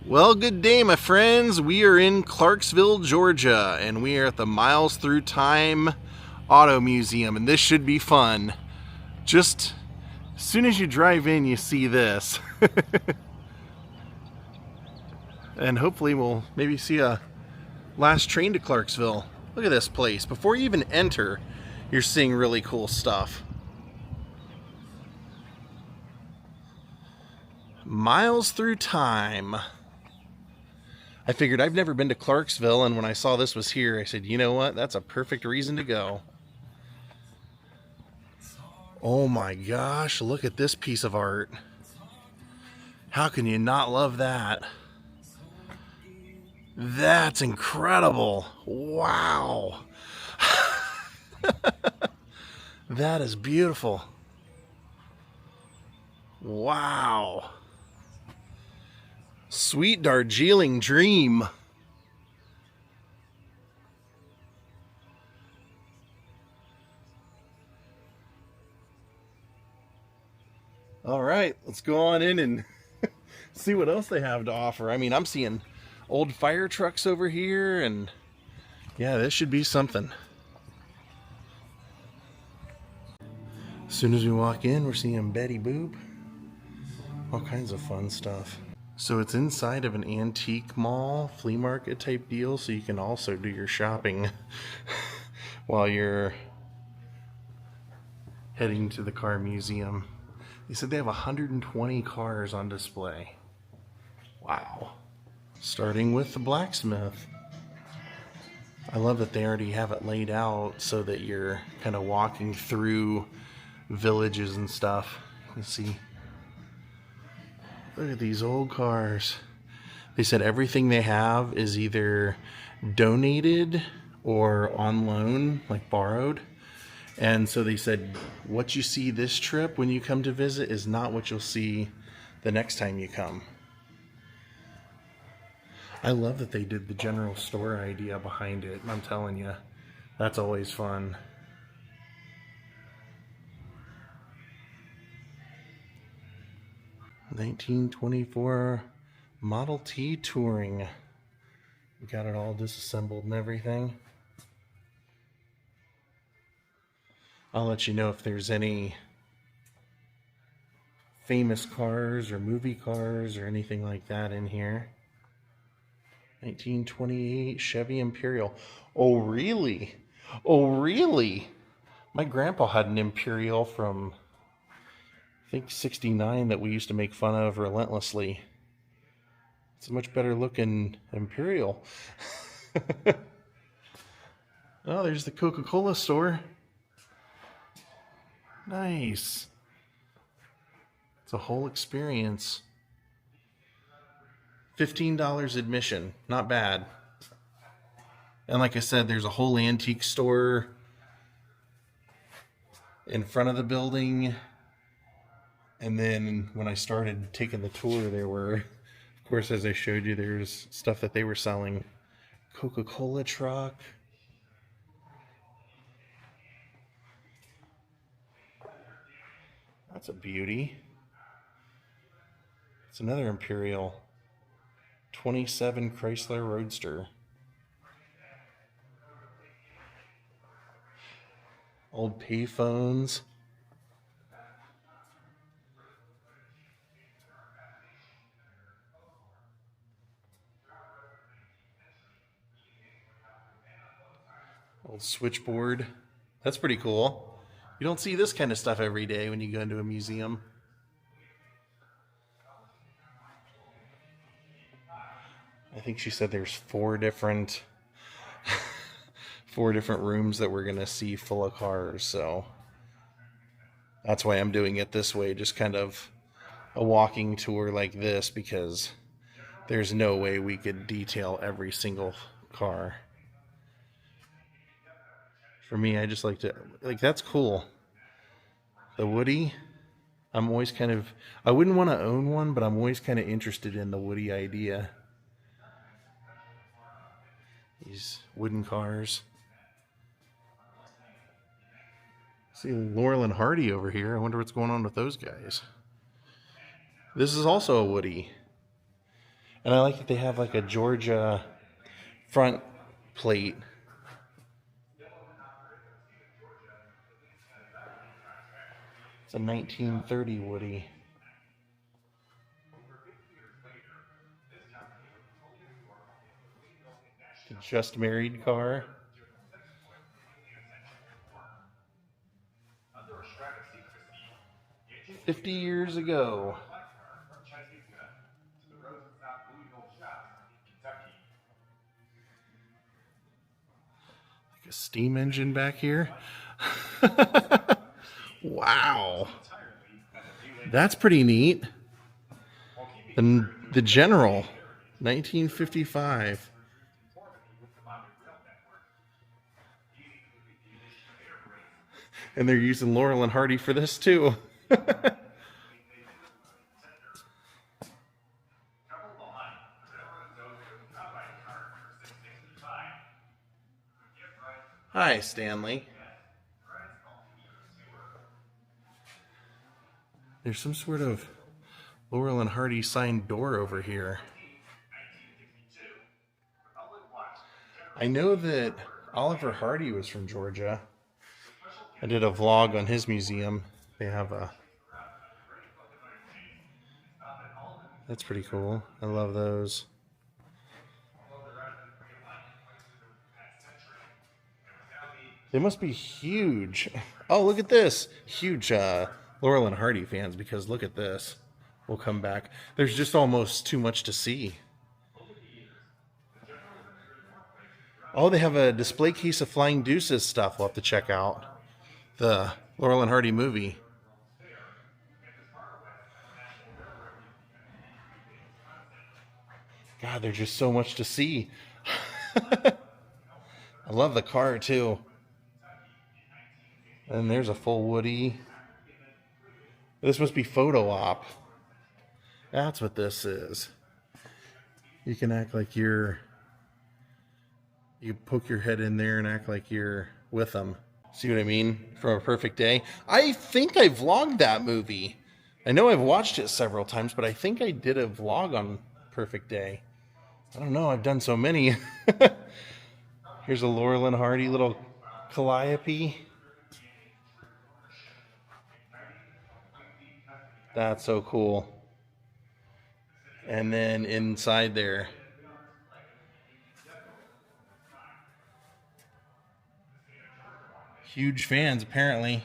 Well, good day, my friends. We are in Clarksville, Georgia, and we are at the Miles Through Time Auto Museum, and this should be fun. Just as soon as you drive in, you see this. And hopefully we'll maybe see a last train to Clarksville. Look at this place. Before you even enter, you're seeing really cool stuff. Miles Through Time. I figured I've never been to Clarksville, and when I saw this was here, I said, you know what? That's a perfect reason to go. Oh my gosh, look at this piece of art. How can you not love that? That's incredible. Wow. That is beautiful. Wow. Sweet Darjeeling Dream. All right, let's go on in and see what else they have to offer. I mean, I'm seeing old fire trucks over here, and yeah, this should be something. As soon as we walk in, we're seeing Betty Boop. All kinds of fun stuff. So it's inside of an antique mall, flea market type deal, so you can also do your shopping while you're heading to the car museum. They said they have 120 cars on display. Wow. Starting with the blacksmith. I love that they already have it laid out so that you're kind of walking through villages and stuff. You can see. Look at these old cars. They said everything they have is either donated or on loan, like borrowed. And so they said what you see this trip when you come to visit is not what you'll see the next time you come. I love that they did the general store idea behind it. I'm telling you, that's always fun. '24 Model T Touring. We got it all disassembled and everything. I'll let you know if there's any famous cars or movie cars or anything like that in here. 1928 Chevy Imperial. Oh, really? Oh, really? My grandpa had an Imperial from, I think, '69 that we used to make fun of relentlessly. It's a much better looking Imperial. Oh, there's the Coca-Cola store. Nice. It's a whole experience. $15 admission. Not bad. And like I said, there's a whole antique store in front of the building. And then when I started taking the tour, there were, of course, as I showed you, there's stuff that they were selling. Coca-Cola truck. That's a beauty. It's another Imperial. 27 Chrysler Roadster. Old payphones. Old switchboard. That's pretty cool. You don't see this kind of stuff every day when you go into a museum. I think she said there's four different rooms that we're going to see full of cars, so that's why I'm doing it this way, just kind of a walking tour like this, because there's no way we could detail every single car. For me, I just like to, that's cool. The Woody, I'm always kind of, I wouldn't want to own one, but I'm always kind of interested in the Woody idea. These wooden cars. See Laurel and Hardy over here. I wonder what's going on with those guys. This is also a Woody. And I like that they have like a Georgia front plate. It's a 1930 Woody. The just married car. 50 years ago. Like a steam engine back here. Wow. That's pretty neat. And the General, 1955. And they're using Laurel and Hardy for this too. Hi, Stanley. There's some sort of Laurel and Hardy signed door over here. I know that Oliver Hardy was from Georgia. I did a vlog on his museum. They have a... That's pretty cool. I love those. They must be huge. Oh, look at this. Huge Laurel and Hardy fans, because look at this. We'll come back. There's just almost too much to see. Oh, they have a display case of Flying Deuces stuff we'll have to check out. The Laurel and Hardy movie. God, there's just so much to see. I love the car, too. And there's a full Woody. This must be photo op. That's what this is. You can act like you're... You poke your head in there and act like you're with them. See what I mean? From A Perfect Day. I think I vlogged that movie. I know I've watched it several times, but I think I did a vlog on Perfect Day. I don't know. I've done so many. Here's a Laurel and Hardy little calliope. That's so cool. And then inside there, huge fans apparently.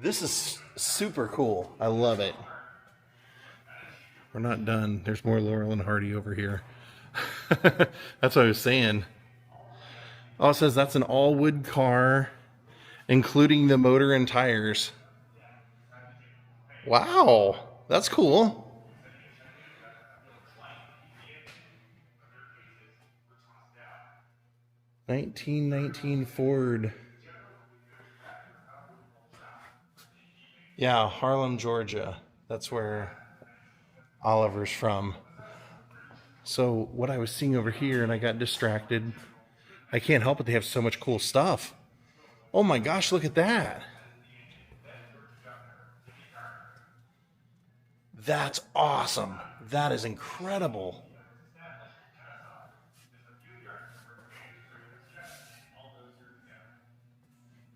This is super cool. I love it. We're not done. There's more Laurel and Hardy over here. That's what I was saying. Oh, it says that's an all-wood car, including the motor and tires. Wow, that's cool. 1919 Ford. Yeah, Harlem, Georgia. That's where Oliver's from. So what I was seeing over here, and I got distracted. I can't help it. They have so much cool stuff. Oh my gosh, look at that. That's awesome. That is incredible.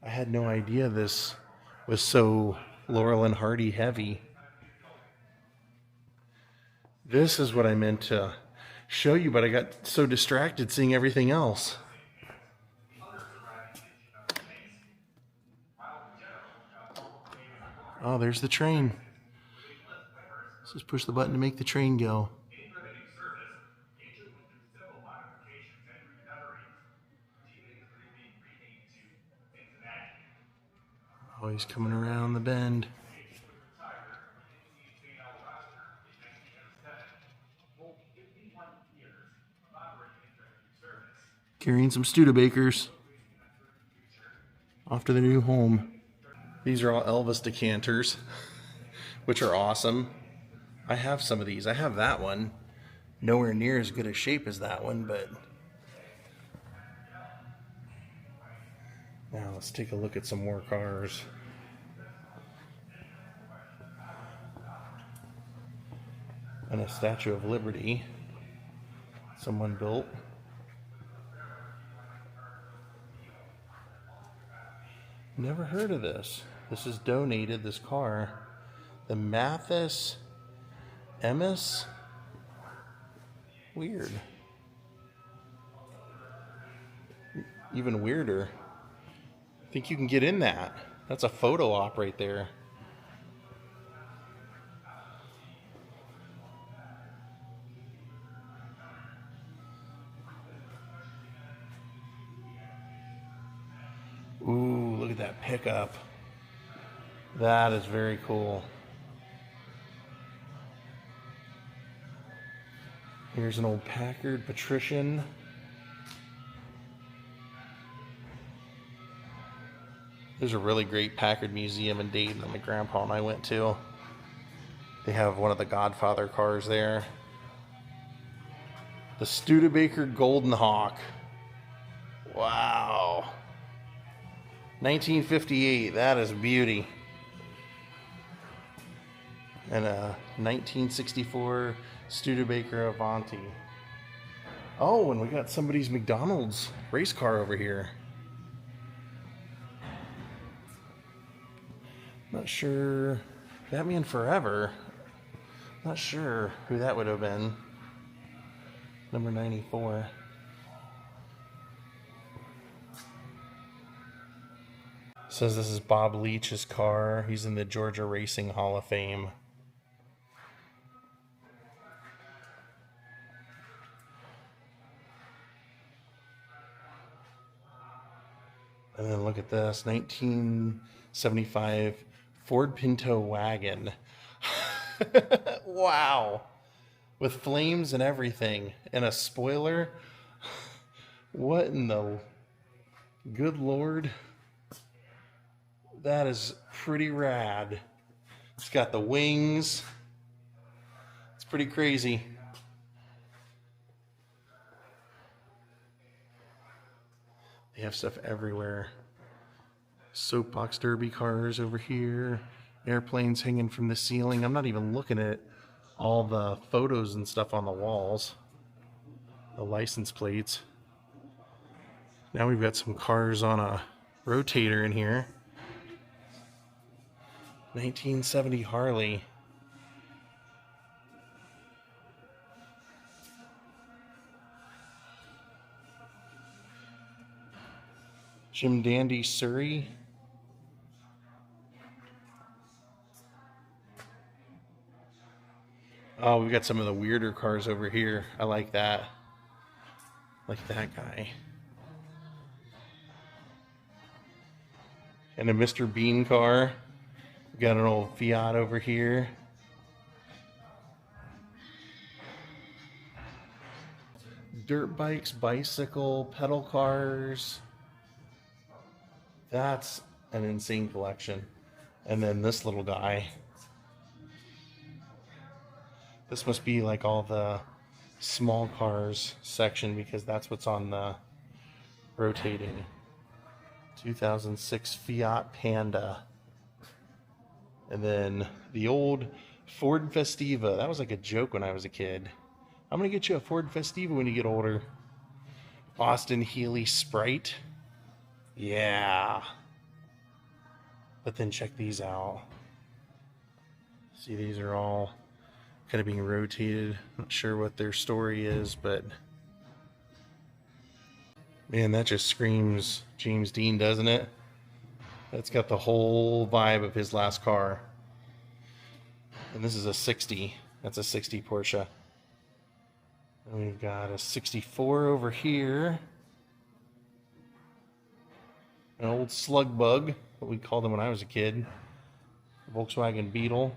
I had no idea this was so Laurel and Hardy heavy. This is what I meant to show you, but I got so distracted seeing everything else. Oh, there's the train. Let's just push the button to make the train go. Oh, he's coming around the bend. Carrying some Studebakers off to their new home. These are all Elvis decanters, which are awesome. I have some of these. I have that one. Nowhere near as good a shape as that one, but... Now let's take a look at some more cars. And a Statue of Liberty someone built. Never heard of this. This is donated, this car. The Mathis Emis. Weird. Even weirder. I think you can get in that. That's a photo op right there. Ooh, look at that pickup. That is very cool. Here's an old Packard Patrician. There's a really great Packard museum in Dayton that my grandpa and I went to. They have one of the Godfather cars there. The Studebaker Golden Hawk. Wow. 1958, that is beauty. And a 1964 Studebaker Avanti. Oh, and we got somebody's McDonald's race car over here. Not sure. Batman Forever. Not sure who that would have been. Number 94. Says this is Bob Leach's car. He's in the Georgia Racing Hall of Fame. And then look at this, 1975 Ford Pinto wagon. Wow. With flames and everything. And a spoiler. What in the good Lord? That is pretty rad. It's got the wings. It's pretty crazy. They have stuff everywhere. Soapbox derby cars over here. Airplanes hanging from the ceiling. I'm not even looking at all the photos and stuff on the walls. The license plates. Now we've got some cars on a rotator in here. 1970 Harley. Jim Dandy Surrey. Oh, we've got some of the weirder cars over here. I like that. Like that guy. And a Mr. Bean car. We've got an old Fiat over here. Dirt bikes, bicycle, pedal cars. That's an insane collection. And then this little guy. This must be like all the small cars section because that's what's on the rotating. 2006 Fiat Panda. And then the old Ford Festiva. That was like a joke when I was a kid. I'm going to get you a Ford Festiva when you get older. Austin Healey Sprite. Yeah. But then check these out. See, these are all kind of being rotated. Not sure what their story is, but man, that just screams James Dean, doesn't it? That's got the whole vibe of his last car. And this is a 60. That's a 60 Porsche. And we've got a 64 over here. An old slug bug, what we called them when I was a kid. Volkswagen Beetle.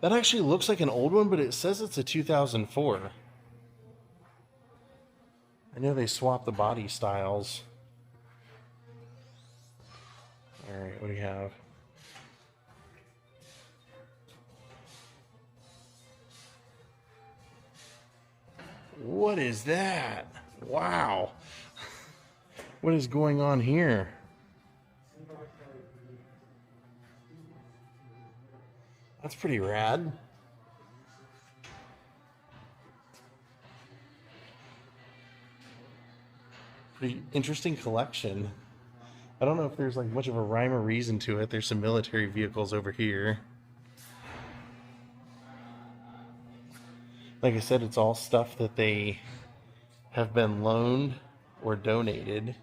That actually looks like an old one, but it says it's a 2004. I know they swapped the body styles. Alright, what do you have? What is that? Wow. What is going on here? That's pretty rad. Pretty interesting collection. I don't know if there's like much of a rhyme or reason to it. There's some military vehicles over here. Like I said, it's all stuff that they have been loaned or donated.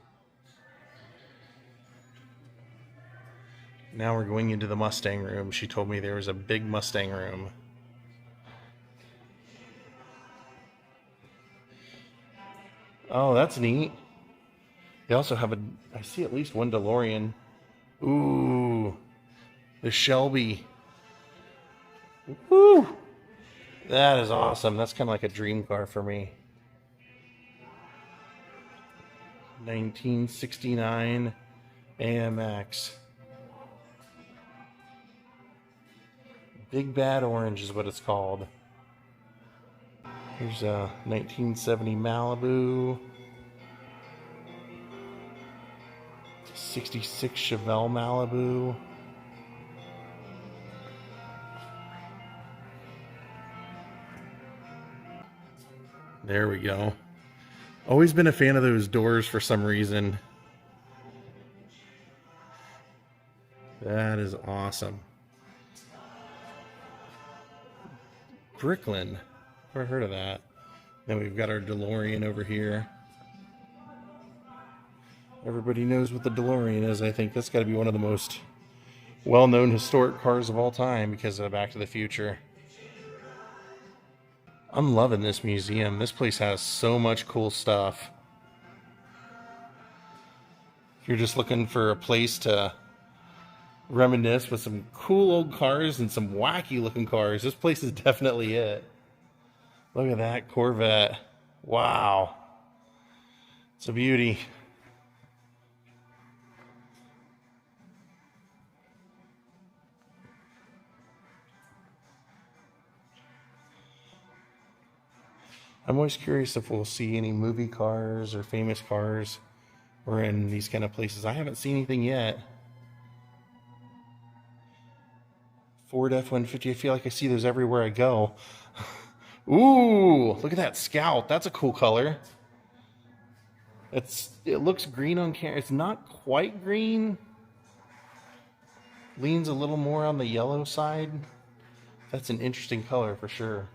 Now we're going into the Mustang room. She told me there was a big Mustang room. Oh, that's neat. They also have I see at least one DeLorean. Ooh, the Shelby. Woo! That is awesome. That's kind of like a dream car for me. 1969 AMX. Big Bad Orange is what it's called. Here's a 1970 Malibu. 66 Chevelle Malibu. There we go. Always been a fan of those doors for some reason. That is awesome. Bricklin. Never heard of that. Then we've got our DeLorean over here. Everybody knows what the DeLorean is. I think that's got to be one of the most well-known historic cars of all time because of Back to the Future. I'm loving this museum. This place has so much cool stuff. If you're just looking for a place to reminisce with some cool old cars and some wacky looking cars, this place is definitely it. Look at that Corvette. Wow. It's a beauty. I'm always curious if we'll see any movie cars or famous cars or in these kind of places. I haven't seen anything yet. Ford F-150, I feel like I see those everywhere I go. Ooh, look at that Scout. That's a cool color. It looks green on camera. It's not quite green. Leans a little more on the yellow side. That's an interesting color for sure.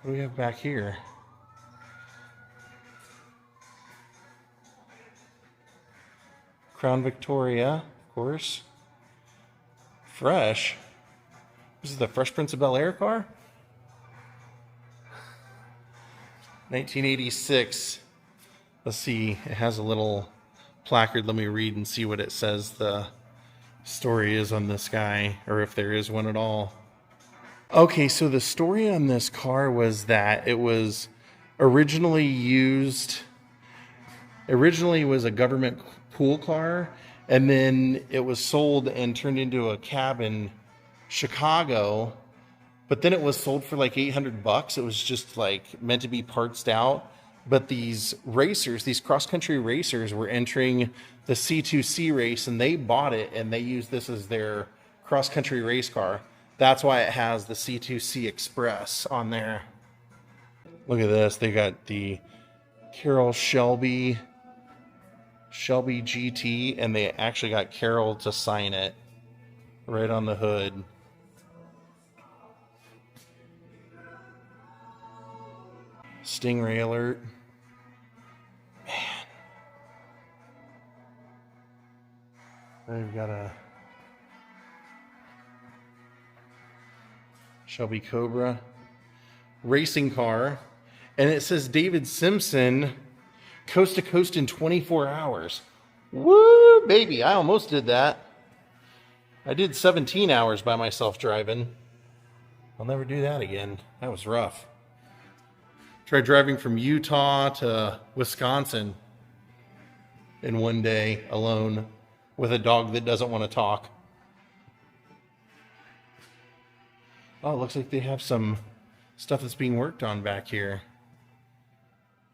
What do we have back here? Crown Victoria, of course. Fresh. This is the Fresh Prince of Bel-Air car? 1986. Let's see. It has a little placard. Let me read and see what it says the story is on this guy, or if there is one at all. Okay, so the story on this car was that it was originally was a government pool car, and then it was sold and turned into a cab in Chicago, but then it was sold for like $800. It was just like meant to be partsed out, but these racers, these cross-country racers were entering the C2C race, and they bought it and they used this as their cross-country race car. That's why it has the C2C Express on there. Look at this. They got the Carroll Shelby GT, and they actually got Carroll to sign it right on the hood. Stingray alert. Man. They've got a Shelby Cobra racing car, and it says David Simpson coast to coast in 24 hours. Woo, baby, I almost did that. I did 17 hours by myself driving. I'll never do that again. That was rough. Tried driving from Utah to Wisconsin in one day alone with a dog that doesn't want to talk. Oh, it looks like they have some stuff that's being worked on back here.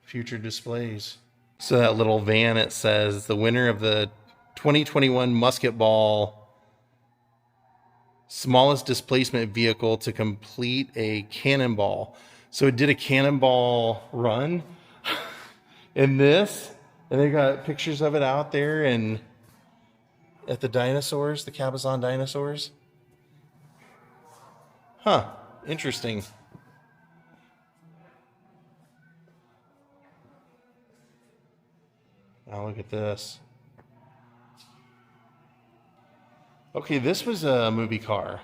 Future displays. So that little van, it says the winner of the 2021 Musket Ball smallest displacement vehicle to complete a cannonball. So it did a cannonball run in this. And they got pictures of it out there and at the dinosaurs, the Cabazon dinosaurs. Huh, interesting. Now look at this. Okay, this was a movie car.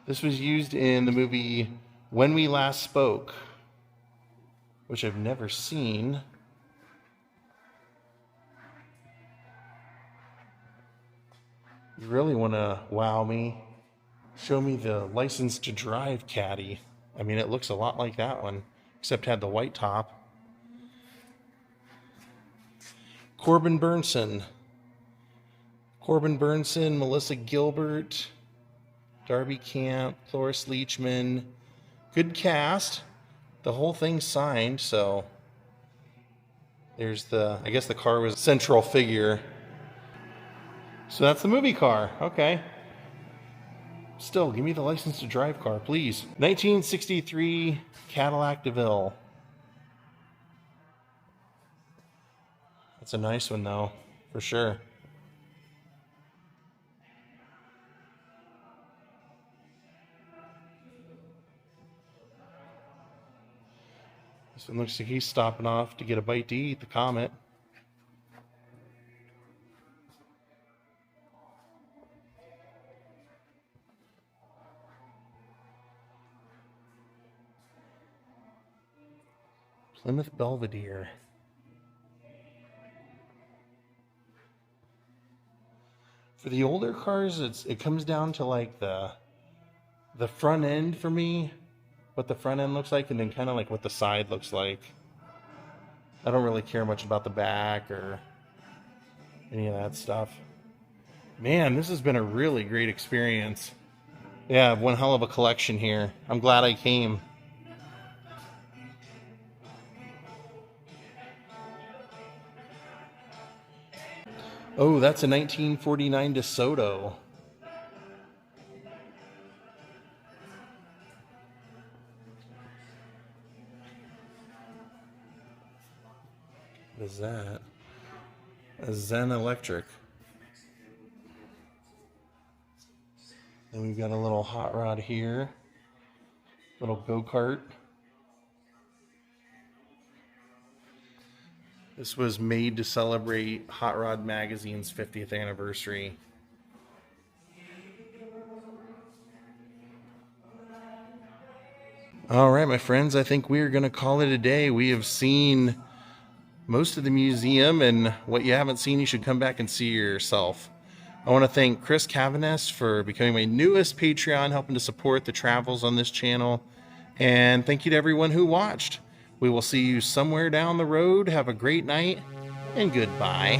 This was used in the movie When We Last Spoke, which I've never seen. You really want to wow me? Show me the License to Drive caddy. I mean, it looks a lot like that one, except had the white top. Corbin Burnson, Melissa Gilbert, Darby Camp, Cloris Leachman. Good cast. The whole thing's signed, so there's the, I guess the car was central figure. So that's the movie car. Okay. Still, give me the License to Drive car, please. 1963 Cadillac DeVille. That's a nice one, though, for sure. This one looks like he's stopping off to get a bite to eat, the Comet. Plymouth Belvedere. For the older cars, it comes down to like the front end for me, what the front end looks like, and then kind of like what the side looks like. I don't really care much about the back or any of that stuff. Man, this has been a really great experience. Yeah, one hell of a collection here. I'm glad I came. Oh, that's a 1949 DeSoto. What is that? A Zen Electric. Then we've got a little hot rod here. Little go-kart. This was made to celebrate Hot Rod Magazine's 50th anniversary. All right, my friends, I think we are going to call it a day. We have seen most of the museum, and what you haven't seen, you should come back and see yourself. I want to thank Chris Cavanis for becoming my newest Patreon, helping to support the travels on this channel. And thank you to everyone who watched. We will see you somewhere down the road. Have a great night, and goodbye.